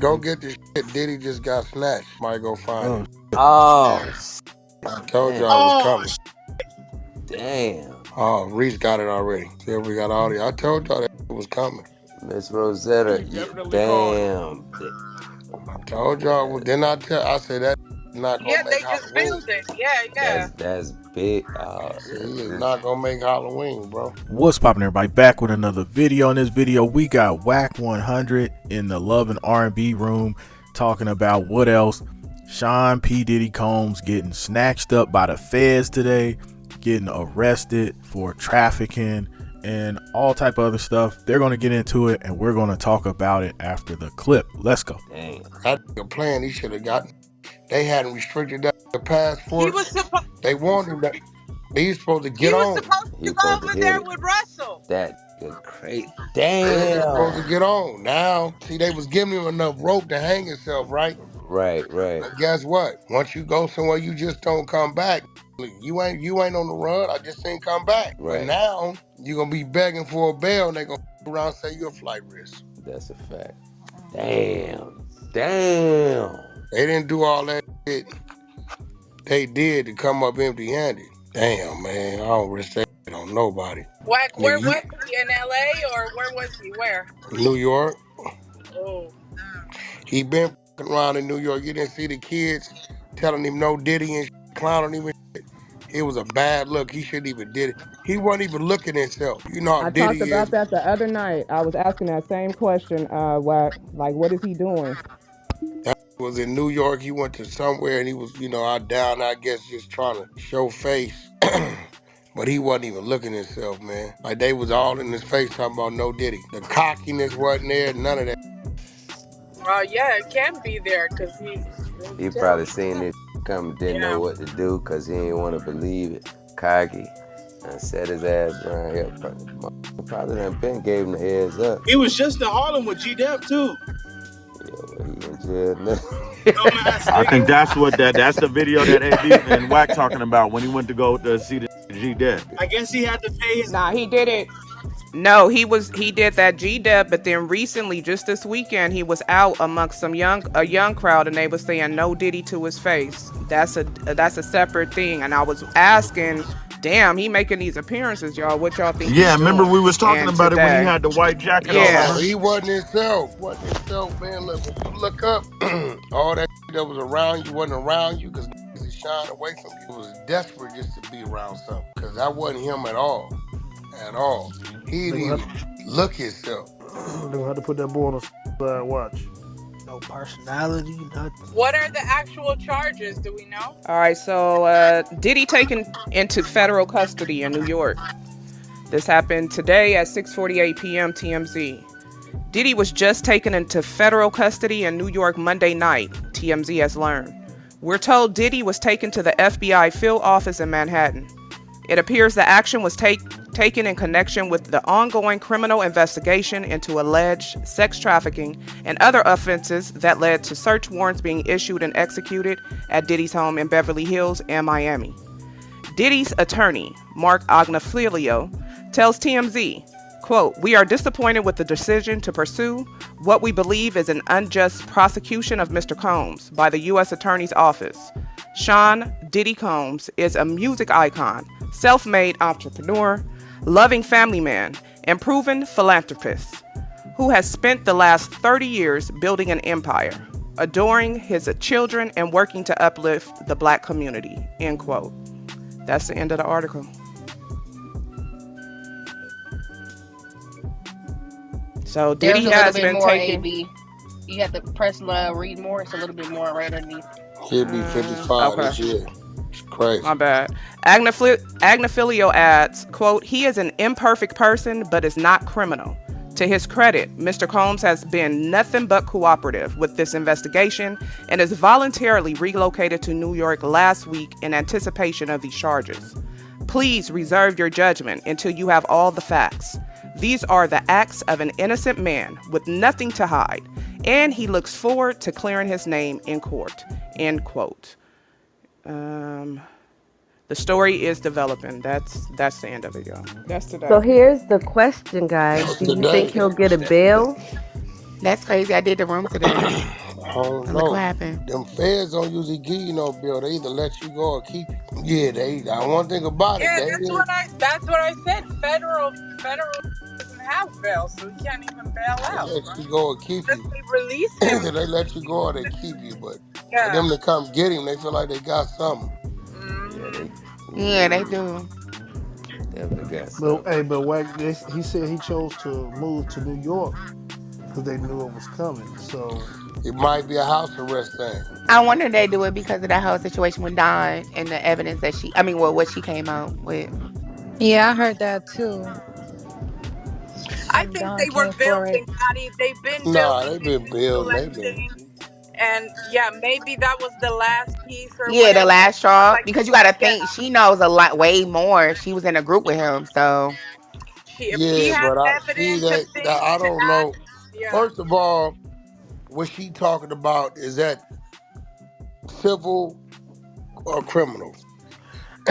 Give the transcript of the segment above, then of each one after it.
Go get the shit. Diddy just got snatched. Might go find it. Oh, I told damn. y'all it was coming. Damn. Oh, Reese got it already. See if we got audio. I told y'all that it was coming. Miss Rosetta, damn. I told y'all. Well, then I said that not gonna make they just Halloween. filmed it. Yeah. That's big. See, it's not gonna make Halloween, bro. What's poppin', everybody? Back with another video. In this video, we got Wack100 in the Love and R&B room talking about what else. Sean P. Diddy Combs getting snatched up by the feds today, getting arrested for trafficking and all type of other stuff. They're going to get into it, and we're going to talk about it after the clip. Let's go. Damn. That plan he should have gotten. They hadn't restricted that passport. He was supposed. They wanted him that. He's supposed to get He was on. supposed to go over there with Russell. That is crazy. They're supposed to Damn. get on. Now, see, they was giving him enough rope to hang himself, right? Right. But guess what? Once you go somewhere, you just don't come back. You ain't on the run. I just ain't come back. Right. But now you're gonna be begging for a bail, and they gonna around and say you're a flight risk. That's a fact. Damn. They didn't do all that shit they did to come up empty-handed. Damn, man, I don't respect it on nobody. Wack, where was he? In LA or where was he? Where? New York. Oh. He been around in New York. You didn't see the kids telling him no Diddy and clowning him and shit. It was a bad look. He shouldn't even did it. He wasn't even looking at himself. You know how I Diddy talked about is. that the other night. I was asking that same question, Wack. Like, what is he doing? That was in New York. He went to somewhere and he was, out down, I guess, just trying to show face. But he wasn't even looking at himself, man. Like, they was all in his face talking about no Diddy. The cockiness wasn't there, none of that. Yeah, it can be there because He probably seen this come, didn't know what to do because he didn't want to believe it. Cocky. And set his ass around here. Probably done been gave him the heads up. He was just in Harlem with G-Dep too. Yeah, well, he in jail now. I think that's the video that AB and Wack talking about when he went to go to see the G-Dep. I guess he had to pay his. Nah, he did it. No, he did that G-Dep, but then recently, just this weekend, he was out amongst a young crowd, and they was saying no Diddy to his face. That's a separate thing. And I was asking, damn, he making these appearances, y'all. What y'all think? Yeah, remember we was talking about it when he had the white jacket on. He wasn't himself. Man. Look, when you look up, all that was around you wasn't around you because he shined away from you. He was desperate just to be around something because that wasn't him at all. At all. He didn't even look himself. They're gonna have to put that boy on a side watch. No personality, nothing. What are the actual charges? Do we know? All right, so Diddy taken into federal custody in New York. This happened today at 6:48 p.m. TMZ. Diddy was just taken into federal custody in New York Monday night, TMZ has learned. We're told Diddy was taken to the FBI field office in Manhattan. It appears the action was taken in connection with the ongoing criminal investigation into alleged sex trafficking and other offenses that led to search warrants being issued and executed at Diddy's home in Beverly Hills and Miami. Diddy's attorney, Mark Agnifilio, tells TMZ, quote, "We are disappointed with the decision to pursue what we believe is an unjust prosecution of Mr. Combs by the U.S. Attorney's Office. Sean Diddy Combs is a music icon, self-made entrepreneur, loving family man, and proven philanthropist who has spent the last 30 years building an empire, adoring his children and working to uplift the Black community," end quote. That's the end of the article. So Diddy has been taken. You have to press read more. It's a little bit more right underneath. He'll be 55 this year. It's crazy. My bad. Agnifilio adds, quote, "He is an imperfect person, but is not criminal. To his credit, Mr. Combs has been nothing but cooperative with this investigation and is voluntarily relocated to New York last week in anticipation of these charges. Please reserve your judgment until you have all the facts. These are the acts of an innocent man with nothing to hide, and he looks forward to clearing his name in court," end quote. The story is developing. That's the end of it, y'all. That's today. So here's the question, guys. Do you think he'll get a bail? That's crazy. I did the room today. I don't And look what know. happened. Them feds don't usually give you no bill. They either let you go or keep you. Yeah, they. I one thing about it, Yeah, they didn't. that's what I said. Federal doesn't have bail, so he can't even bail They out, let right? you go or keep Unless you. they release him. Either they let you go or they keep you. But for Yeah. them to come get him, they feel like they got something. Yeah, Hmm. they. Yeah, they Mm, do. definitely got But something. hey, but Wack, he said he chose to move to New York because they knew it was coming. So It might be a house arrest thing. I wonder if they do it because of that whole situation with Dawn and the evidence that I mean, well, what she came out with. Yeah, I heard that too. I Like think Don they were came for it. building, Gotti. They've been Nah, building. they They've been been building. They been. collecting. And yeah, maybe that was the last piece or Yeah, the whatever. last straw. Like, Because you got to yeah, think she knows a lot, way more. She was in a group with him, so if she Yeah, has but I see evidence of that things I to don't add, know. yeah. First of all, what she talking about is that civil or criminal,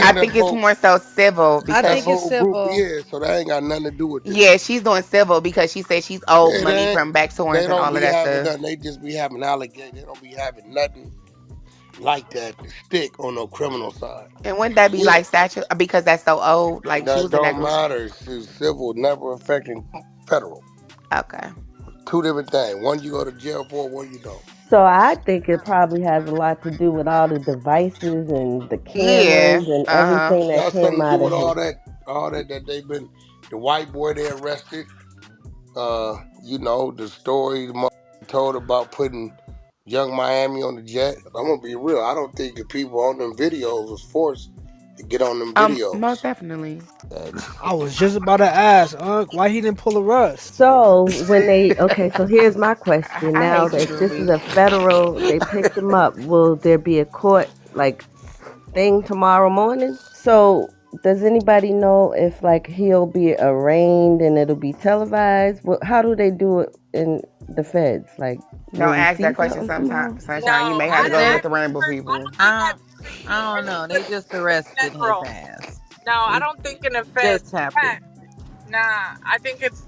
I and that think it's whole more so civil I that because think it's whole group. civil. Yeah, so that ain't got nothing to do with this. yeah, she's doing civil because she said she's owed Yeah, money from back they tours and don't all of be that having stuff. nothing. They just be having allegation. They don't be having nothing like that to stick on no criminal side. And wouldn't that be Yeah, like statute because that's so old? Like she that was in that don't group. matter. Civil never affecting federal. Okay. Two different things. One you go to jail for, one you don't. So I think it probably has a lot to do with all the devices and the Yeah. cameras and Uh huh. everything that Got came something to do out with of his. all that they've been. The white boy they arrested. The story the mother told about putting Young Miami on the jet. I'm gonna be real. I don't think the people on them videos was forced to get on them Most videos. definitely. That, I was just about to ask, Unc, why he didn't pull a Russ? So when they okay, so here's my question. I Now hate you, that this is Groovy. a federal, they picked him up. Will there be a court like thing tomorrow morning? So does anybody know if like he'll be arraigned and it'll be televised? How do they do it in the feds? Like, will Don't we ask see that question something sometime, tomorrow? No, Sunshine. You may have I to Cause don't. go they, with I the think rainbow that I people. don't think I, that I don't know. They just arrested his federal. ass. No, I It don't think in the just feds. happened. Nah, I think it's.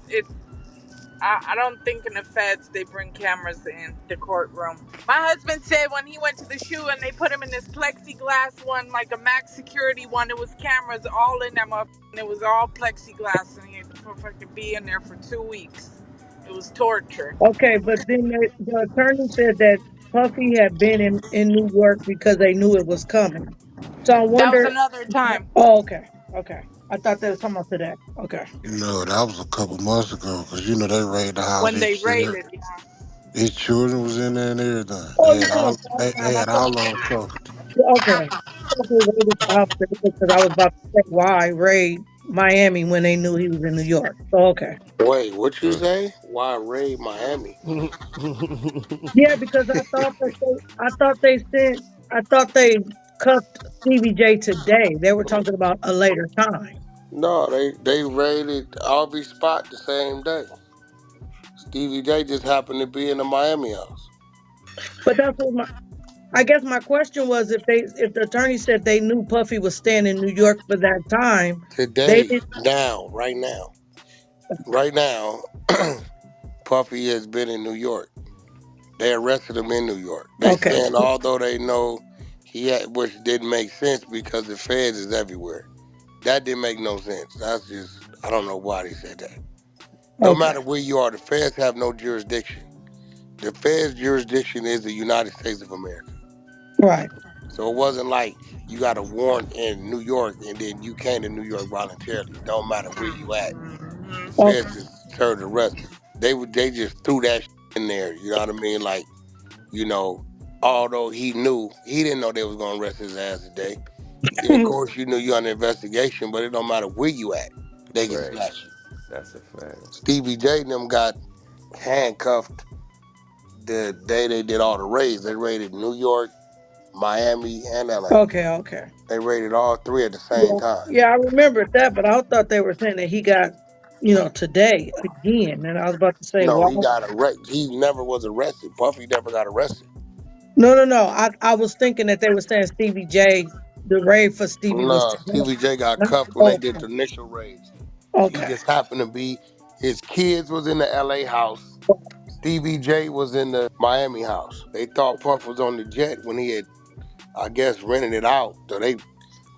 I don't think in the feds they bring cameras in the courtroom. My husband said when he went to the shoe and they put him in this plexiglass one, like a max security one, it was cameras all in that motherfucker. And it was all plexiglass, and he had to fucking be in there for 2 weeks. It was torture. Okay, but then the attorney said that Puffy had been in New York because they knew it was coming. So I That was wonder. another time Oh, okay, okay. I thought they was talking about today. Okay. No, that was a couple months ago because they raided the house. when they raided. Yeah. His children was in there and everything. Oh yeah, no, last They time I had thought. all on covered. Okay. I thought they raided the house because I was about to say why raid Miami when they knew he was in New York. So okay. Wait, what you mm, say? Why raid Miami? Yeah, because I thought they cuffed Stevie J today. They were talking about a later time. No, they raided Harvey Spot the same day. Stevie J just happened to be in the Miami house But that's what I guess my question was if the attorney said they knew Puffy was staying in New York for that time, they today. did Now, right now, Puffy has been in New York. They arrested him in New York. They okay. saying although they know he had, which didn't make sense because the feds is everywhere. That didn't make no sense. That's just I don't know why they said that. No Okay. matter where you are, the feds have no jurisdiction. The feds' jurisdiction is the United States of America. Right. So it wasn't like you got a warrant in New York and then you came to New York voluntarily. It don't matter where you at. The Hmm. feds Okay. just served the rest. They just threw that in there. You know what I mean? Like you know, although he didn't know they was gonna arrest his ass today. Yeah, of course, you knew you under investigation, but it don't matter where you at. They can right. snatch you. That's a fact. Stevie J and them got handcuffed the day they did all the raids. They raided New York, Miami, and LA. Okay. Okay. They raided all three at the same Yeah. time. Yeah, I remembered that, but I thought they were saying that he got, today again, and I was about to say No, why. he got arrested. He never was arrested. Puffy never got arrested. No, no, no. I was thinking that they were saying Stevie J, the raid for Stevie was No, today. Stevie J got cuffed when they did Okay. the initial raids. He Okay. just happened to be his kids was in the LA house. Stevie J was in the Miami house. They thought Puff was on the jet when he had, I guess, rented it out. So they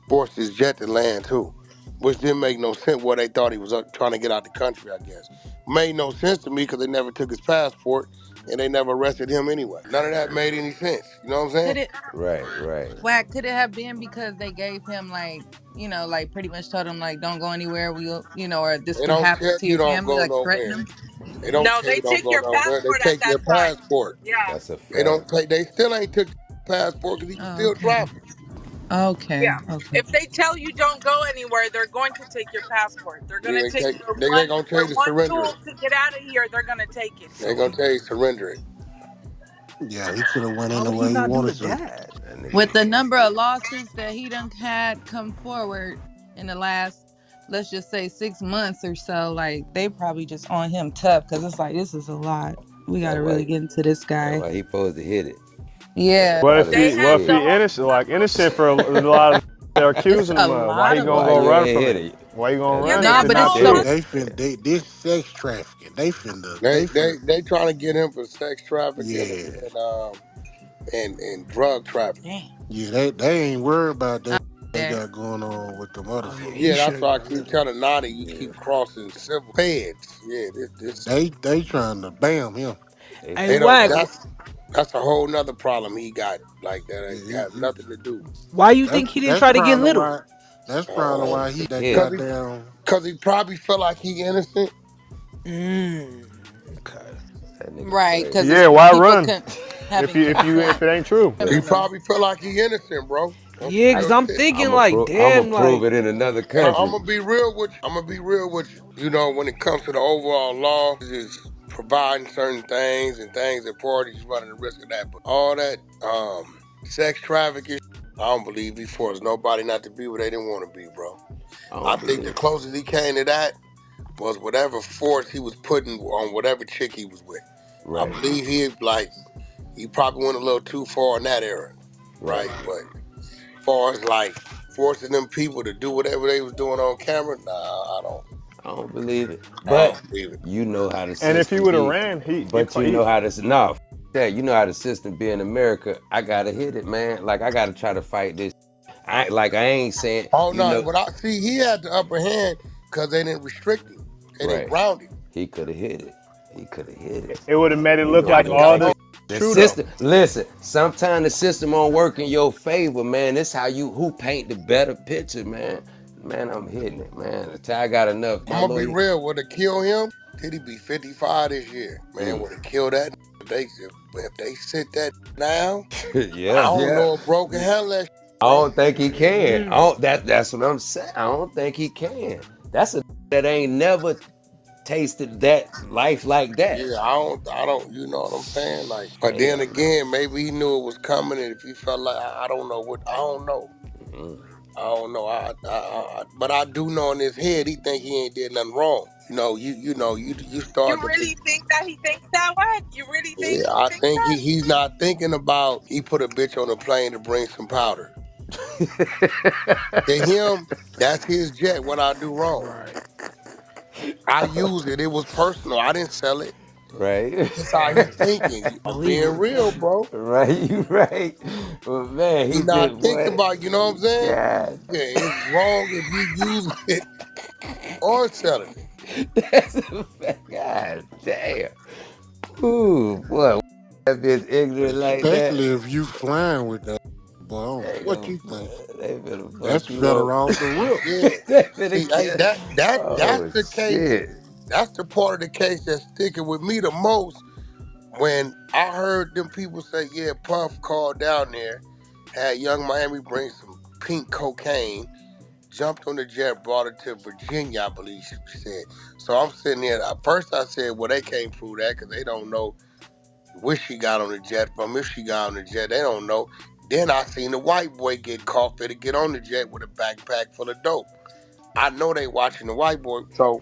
forced his jet to land too, which didn't make no sense. Well, they thought he was trying to get out the country, I guess. Made no sense to me because they never took his passport and they never arrested him anyway. None of that made any sense. You know what I'm saying? Could it Right, right. Whack? Could it have been because they gave him like, like pretty much told him like don't go anywhere. We'll, or this They could don't happen tell to you your don't family, go like threaten nowhere. him. They don't No, tell they you don't take go your nowhere. They passport at take that your time. passport. Yeah. That's a They don't fact. take. They still ain't took the passport because he was Oh, still okay. traveling. Okay. Yeah. Okay. If they tell you don't go anywhere, they're going to take your passport. They're going Yeah, to they take take. your They one gonna tell your you to one surrender tool it. to get out of here. They're going to take it. They So, gonna tell you to surrender it. Yeah, he could have went Why would he anywhere he not do wanted the to. dad? That nigga With the said, number of lawsuits that he done had come forward in the last, let's just say 6 months or so, like they probably just on him tough because it's like this is a lot. We got that to really why get into this that guy. why he supposed to hit it. Cause a Yeah, What lot if of the they he have what if the shit. he whole innocent like innocent for a lot of they're it's accusing a him of? Why lot he of gonna Why go you run lawsuits. ain't from hit it? it? Why you gonna That Yeah, run they if Nah, have nigga it's but the it's not whole so you? still They finna this sex trafficking. They finna They trying to get him for sex trafficking yeah. and drug trafficking. damn. Yeah, they ain't worried about that they That got going on with them other Oh yeah, folks. he Yeah, should that's have why I got rid keep of him. telling Nani you yeah. keep crossing civil feds. Yeah, this They trying to bam him. They Hey, they finna don't. Wack, go. That's a whole nother problem he got. Like that Yeah, ain't got nothing to do. why you think he didn't that's try to get probably little? why that's I probably don't know. why Wanted he to that hit Cause it. he goddamn cause he probably feel like he innocent. Mm, okay. That nigga right, because crazy. it's Yeah, why people run? having consent If it ain't true. He Look, criminal. probably feel like he innocent, bro. On some Yeah, I cause real I'm shit. thinking like, I'ma damn, prove like, it in another And I'm country. gonna be real with you. I'm gonna be real with you. You know, when it comes to the overall law, is providing certain things and things that parties running the risk of that. But all that sex trafficking, I don't believe he forced nobody not to be where they didn't want to be, bro. I I don't think the believe. closest he came to that was whatever force he was putting on whatever chick he was with. I Right, believe he probably went a little too far in that era, right. right? But as far as like forcing them people to do whatever they was doing on camera, nah, I don't believe it. I But don't believe it. you know how the And if he system would have be. ran, But you know how this no that you know how the system be in America. I gotta hit it, man. Like I gotta try to fight this. I ain't saying Oh you no, know. but I see he had the upper hand because they didn't restrict him. They didn't Right. ground him. He could have hit it. He could have hit it. it would have made it You look know I like what think I'm all that's this all. saying? The true though. system. Listen, sometimes the system won't work in your favor, man. This how you who paint the better picture, man. Man, I'm hitting it, man. Until I got enough. I'm My gonna be lawyer. real. Would they kill him? Did he be 55 this year? Man, would they kill that? If they sit that down, I Yeah, don't yeah. know a broken handle that I bro. don't think he can. I mm, don't, that's what I'm saying. I don't think he can. That's a that ain't never tasted that life like that. Yeah, I don't, you know what I'm saying? Like, but then Damn, man. again, maybe he knew it was coming, and if he felt like, I don't know what, I don't know. Mm. I don't know. But I do know in his head, he think he ain't did nothing wrong. You you start to think. really think that he thinks that way? You really think Yeah, he I thinks think that? he's not thinking about he put a bitch on a plane to bring some powder. To him, that's his jet. What I do wrong? right. I used it. It was personal. I didn't sell it. Right? That's how he thinking. I'm being Illegally. real, bro. Right, you right. But man, He he just not thinking what? about, you know what I'm saying? God, Yeah, it's wrong if you use it or selling it. that's a fact. God damn. Ooh, boy, that bitch ignorant like that. especially if you flying with that boy. I don't know They what gonna, you think. they finna That's fuck you better up. off the rip. Yeah. They See, finna kill. that's Oh the case. shit. That's the part of the case that's sticking with me the most. When I heard them people say, yeah, Puff called down there, had Young Miami bring some pink cocaine, jumped on the jet, brought it to Virginia, I believe she said. So I'm sitting there. At first I said, well, they can't prove that because they don't know where she got on the jet from. If she got on the jet, they don't know. Then I seen the white boy get caught for to get on the jet with a backpack full of dope. I know they watching the white boy. So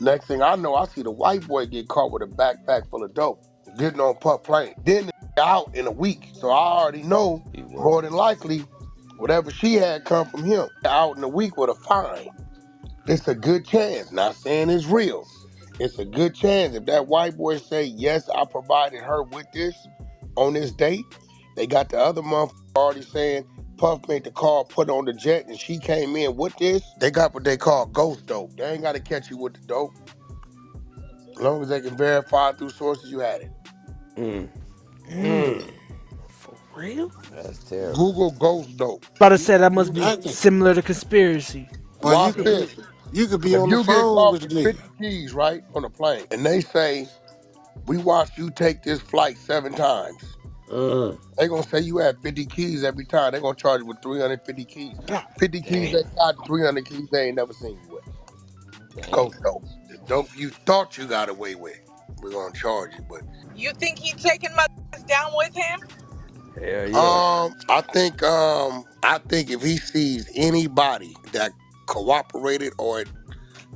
next thing I know, I see the white boy get caught with a backpack full of dope, getting on Puff plane. Then the out in a week. So I already know He was. more than likely whatever she had come from him. Out in a week with a fine. It's a good chance. Not saying it's real. It's a good chance if that white boy say, yes, I provided her with this on this date, they got the other motherfucker already saying, Puff made the call, put on the jet, and she came in with this. They got what they call ghost dope. They ain't got to catch you with the dope. As long as they can verify through sources you had it. For real? That's terrible. Google ghost dope. About to say that must be Exactly. similar to conspiracy. But Watch this. you could be If on the you get phone caught with the with nigga. 50 keys, right, on a plane, and they say, we watched you take this flight 7 times. They gonna say you had 50 keys every time. They gonna charge you with 350 keys. God 50 keys damn. they got, 300 keys they ain't never seen you with. Damn. Ghost dope. The dope you thought you got away with, we're gonna charge you. But You think he taking my down with him? Hell yeah. I think if he sees anybody that cooperated or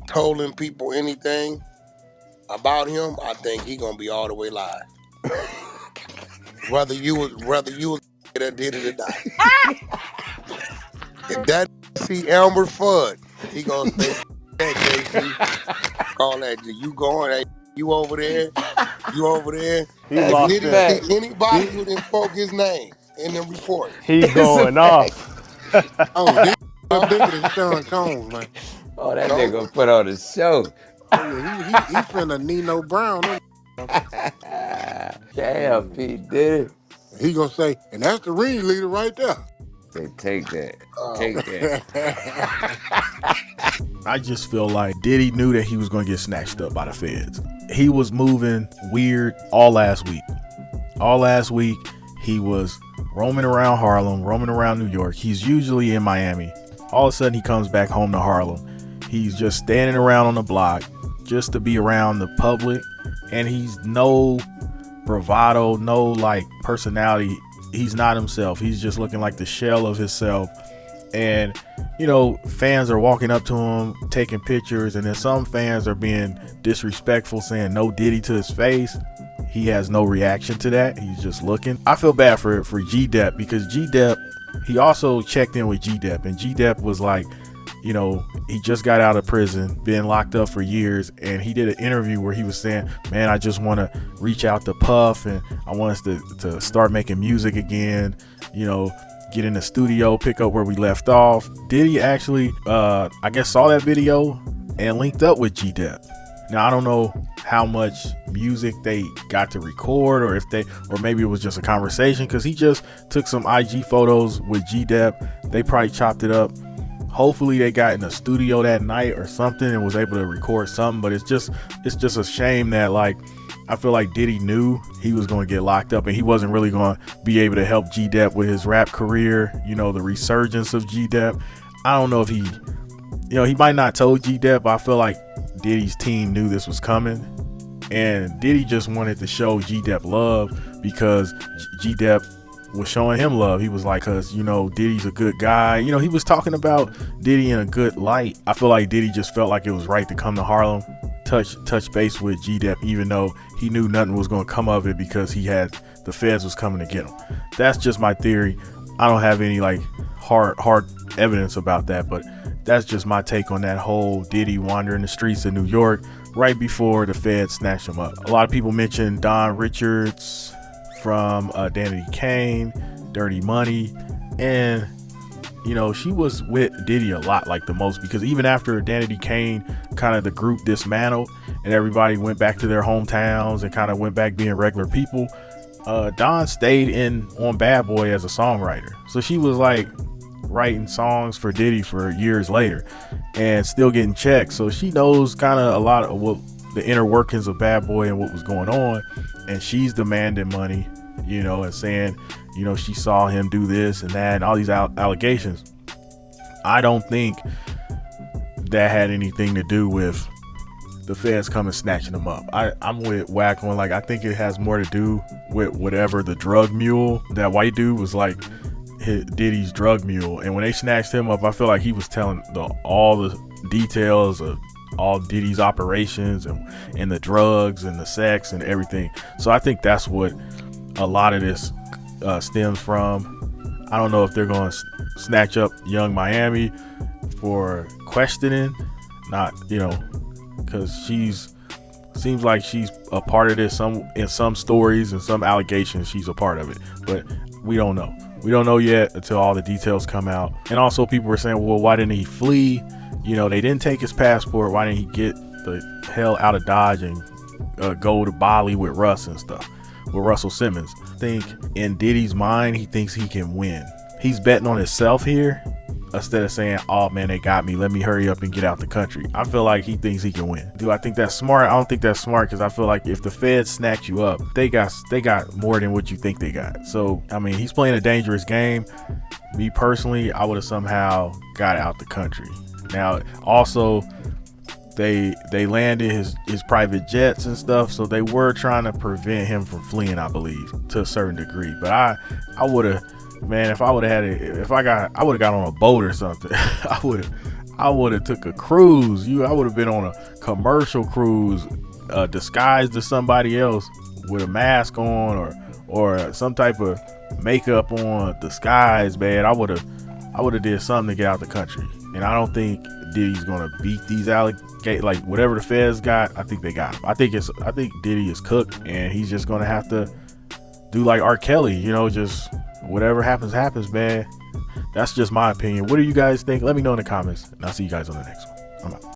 told him people anything about him, I think he gonna be all the way live. Whether you was that did it or not. If that see Elmer Fudd, he gonna say that JC. Call that you going, hey, you over there, you over there. He If That's a locked Diddy in. see fact. anybody who didn't spoke his name in the reports, He It's a going fact. off. Oh, this huh? bigger than Sean Combs, man. Oh, that So nigga put on a show. Oh yeah, he finna Nino Brown. Damn, P. Diddy. He gonna say, and that's the ringleader right there. Say, take that. um, Take that. I just feel like Diddy knew that he was going to get snatched up by the feds. He was moving weird all last week. All last week, he was roaming around Harlem, roaming around New York. He's usually in Miami. All of a sudden, he comes back home to Harlem. He's just standing around on the block just to be around the public. And he's no bravado, no like personality. He's not himself. He's just looking like the shell of himself. And, you know, fans are walking up to him, taking pictures. And then some fans are being disrespectful, saying no Diddy to his face. He has no reaction to that. He's just looking. I feel bad for G-Dep because G-Dep, he also checked in with G-Dep. And G-Dep was like, you know, he just got out of prison, been locked up for years. And he did an interview where he was saying, man, I just want to reach out to Puff and I want us to start making music again, you know, get in the studio, pick up where we left off. Diddy actually, I guess, saw that video and linked up with G-Dep. Now, I don't know how much music they got to record or maybe it was just a conversation because he just took some IG photos with G-Dep. They probably chopped it up. Hopefully they got in a studio that night or something and was able to record something. But it's just a shame that, like, I feel like Diddy knew he was going to get locked up and he wasn't really going to be able to help G-Dep with his rap career, you know, the resurgence of G-Dep. I don't know if he, you know, he might not told G-Dep, but I feel like Diddy's team knew this was coming. And Diddy just wanted to show G-Dep love because G-Dep was showing him love. He was like, cause, you know, Diddy's a good guy. You know, he was talking about Diddy in a good light. I feel like Diddy just felt like it was right to come to Harlem, touch base with G-Dep, even though he knew nothing was going to come of it because he had the feds was coming to get him. That's just my theory. I don't have any like hard evidence about that, but that's just my take on that whole Diddy wandering the streets of New York right before the feds snatched him up. A lot of people mentioned Don Richards from Danity Kane, Dirty Money, and you know, she was with Diddy a lot, like the most, because even after Danity Kane kind of the group dismantled and everybody went back to their hometowns and kind of went back being regular people, Don stayed on Bad Boy as a songwriter. So she was like writing songs for Diddy for years later and still getting checks. So she knows kind of a lot of what the inner workings of Bad Boy and what was going on. And she's demanding money, you know, and saying, you know, she saw him do this and that and all these allegations. I don't think that had anything to do with the feds coming snatching him up. I'm with Wack on, like, I think it has more to do with whatever the drug mule, that white dude was like Diddy's drug mule. And when they snatched him up, I feel like he was telling all the details of all Diddy's operations and the drugs and the sex and everything. So I think that's what a lot of this stems from. I don't know if they're going to snatch up Young Miami for questioning, not, you know, because she's Seems like she's a part of this in some stories and some allegations she's a part of it, but we don't know. We don't know yet until all the details come out. And also people were saying, well, why didn't he flee? You know, they didn't take his passport. Why didn't he get the hell out of Dodge and go to Bali with Russ and stuff, with Russell Simmons? I think in Diddy's mind, he thinks he can win. He's betting on himself here instead of saying, oh man, they got me, let me hurry up and get out the country. I feel like he thinks he can win. Do I think that's smart? I don't think that's smart, because I feel like if the feds snatch you up, they got more than what you think they got. So I mean, he's playing a dangerous game. Me personally, I would have somehow got out the country. Now also, they landed his private jets and stuff, so they were trying to prevent him from fleeing, I believe, to a certain degree. But I would have, man, if I would have had it, I would have got on a boat or something. I would have took a cruise. I would have been on a commercial cruise, disguised as somebody else with a mask on or some type of makeup on, disguise, man. I would have did something to get out the country. And I don't think Diddy's gonna beat these like whatever the feds got. I think they got him. I think Diddy is cooked, and he's just gonna have to do like R. Kelly, just whatever happens, man. That's just my opinion. What do you guys think? Let me know in the comments, and I'll see you guys on the next one. I'm out.